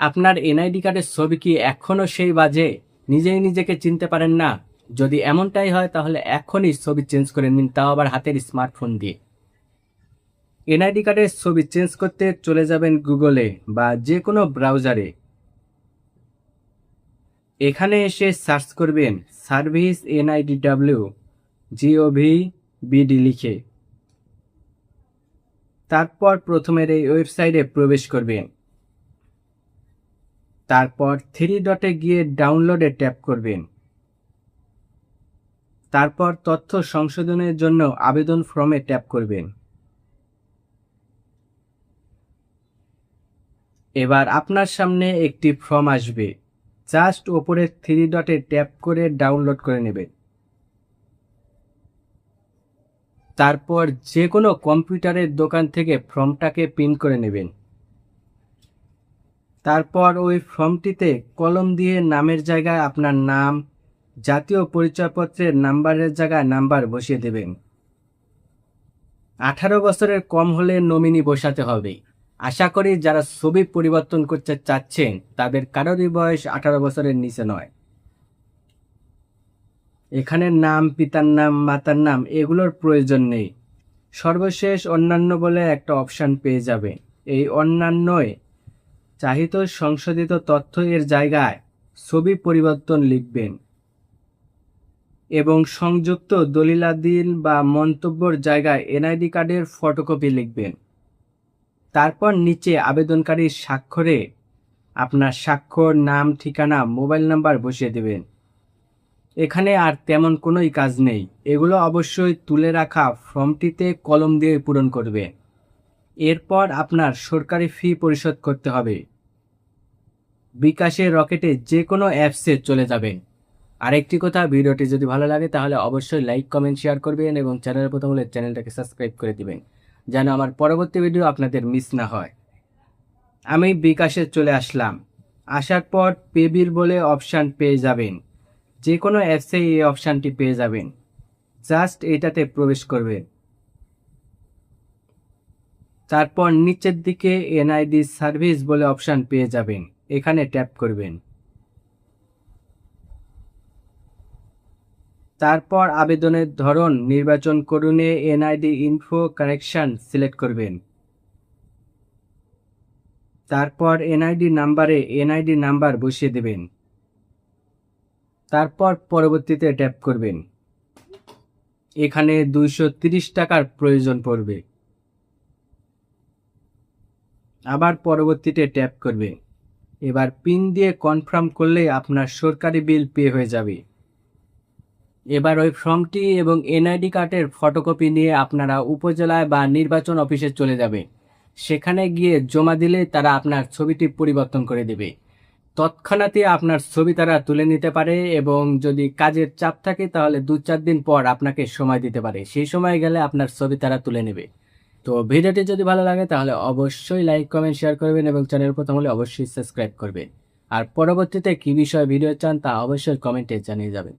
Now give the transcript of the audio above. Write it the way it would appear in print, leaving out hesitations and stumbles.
আপনার এনআইডি কার্ডের ছবি কি এখনও সেই বাজে? নিজেই নিজেকে চিনতে পারেন না? যদি এমনটাই হয় তাহলে এখনই ছবি চেঞ্জ করে নিন, তাও আবার হাতের স্মার্টফোন দিয়ে। এনআইডি কার্ডের ছবি চেঞ্জ করতে চলে যাবেন গুগলে বা যে কোনো ব্রাউজারে। এখানে এসে সার্চ করবেন সার্ভিস NIDW.gov.bd লিখে। তারপর প্রথমের এই ওয়েবসাইটে প্রবেশ করবেন। তারপর 3 ডটে গিয়ে ডাউনলোডে ট্যাপ করবেন। তারপর তথ্য সংশোধনের জন্য আবেদন ফর্মে ট্যাপ করবেন। এবার আপনার সামনে একটি ফর্ম আসবে, জাস্ট ওপরের 3 ডটে ট্যাপ করে ডাউনলোড করে নেবেন। তারপর যে কোনো কম্পিউটারের দোকান থেকে ফর্মটাকে প্রিন্ট করে নেবেন। তারপর ওই ফর্মটিতে কলম দিয়ে নামের জায়গায় আপনার নাম, জাতীয় পরিচয়পত্রের নাম্বারের জায়গায় নাম্বার বসিয়ে দেবেন। 18 বছরের কম হলে নমিনি বসাতে হবে। আশা করি যারা ছবি পরিবর্তন করতে চাচ্ছেন তাদের কারোরই বয়স 18 বছরের নিচে নয়। এখানে নাম, পিতার নাম, মাতার নাম এগুলোর প্রয়োজন নেই। সর্বশেষ অন্যান্য বলে একটা অপশান পেয়ে যাবে। এই অন্যান্যয় চাহিত সংশোধিত তথ্য এর জায়গায় ছবি পরিবর্তন লিখবেন এবং সংযুক্ত দলিলাদিল বা মন্তব্যর জায়গায় এনআইডি কার্ডের ফটোকপি লিখবেন। তারপর নিচে আবেদনকারীর স্বাক্ষরে আপনার স্বাক্ষর, নাম, ঠিকানা, মোবাইল নাম্বার বসিয়ে দেবেন। এখানে আর তেমন কোনোই কাজ নেই। এগুলো অবশ্যই তুলে রাখা ফর্মটিতে কলম দিয়ে পূরণ করবে। এরপর আপনার সরকারি ফি পরিশোধ করতে হবে। বিকাশে, রকেটে যে কোনো অ্যাপসে চলে যাবেন। আরেকটি কথা, ভিডিওটি যদি ভালো লাগে তাহলে অবশ্যই লাইক, কমেন্ট, শেয়ার করবেন এবং চ্যানেলে প্রথম হলে চ্যানেলটাকে সাবস্ক্রাইব করে দিবেন, যেন আমার পরবর্তী ভিডিও আপনাদের মিস না হয়। আমি বিকাশে চলে আসলাম। আসার পর পে বিল বলে অপশান পেয়ে যাবেন। যে কোনো অ্যাপসে এই অপশানটি পেয়ে যাবেন। জাস্ট এটাতে প্রবেশ করবেন। তারপর নিচের দিকে এনআইডি সার্ভিস বলে অপশান পেয়ে যাবেন। এখানে ট্যাপ করবেন। তারপর আবেদনের ধরন নির্বাচন করুন, এনআইডি ইনফো কারেকশন সিলেক্ট করবেন। তারপর এনআইডি নাম্বারে এনআইডি নাম্বার বসিয়ে দেবেন। তারপর পরবর্তীতে ট্যাপ করবেন। এখানে 230 টাকার প্রয়োজন পড়বে। আবার পরবর্তীতে ট্যাপ করবে। এবার পিন দিয়ে কনফার্ম করলে আপনার সরকারি বিল পে হয়ে যাবে। এবার ওই ফর্মটি এবং এনআইডি কার্ডের ফটোকপি নিয়ে আপনারা উপজেলায় বা নির্বাচন অফিসে চলে যাবে। সেখানে গিয়ে জমা দিলে তারা আপনার ছবিটি পরিবর্তন করে দেবে। তৎক্ষণাৎই আপনার ছবি তারা তুলে নিতে পারে এবং যদি কাজের চাপ থাকে তাহলে 2-4 দিন পর আপনাকে সময় দিতে পারে। সেই সময় গেলে আপনার ছবি তারা তুলে নেবে। তো ভিডিওটি যদি ভালো লাগে তাহলে অবশ্যই লাইক, কমেন্ট, শেয়ার করবেন এবং চ্যানেল প্রথম হলে অবশ্যই সাবস্ক্রাইব করবেন। আর পরবর্তীতে কী বিষয়ে ভিডিও চান তা অবশ্যই কমেন্টে জানিয়ে যাবেন।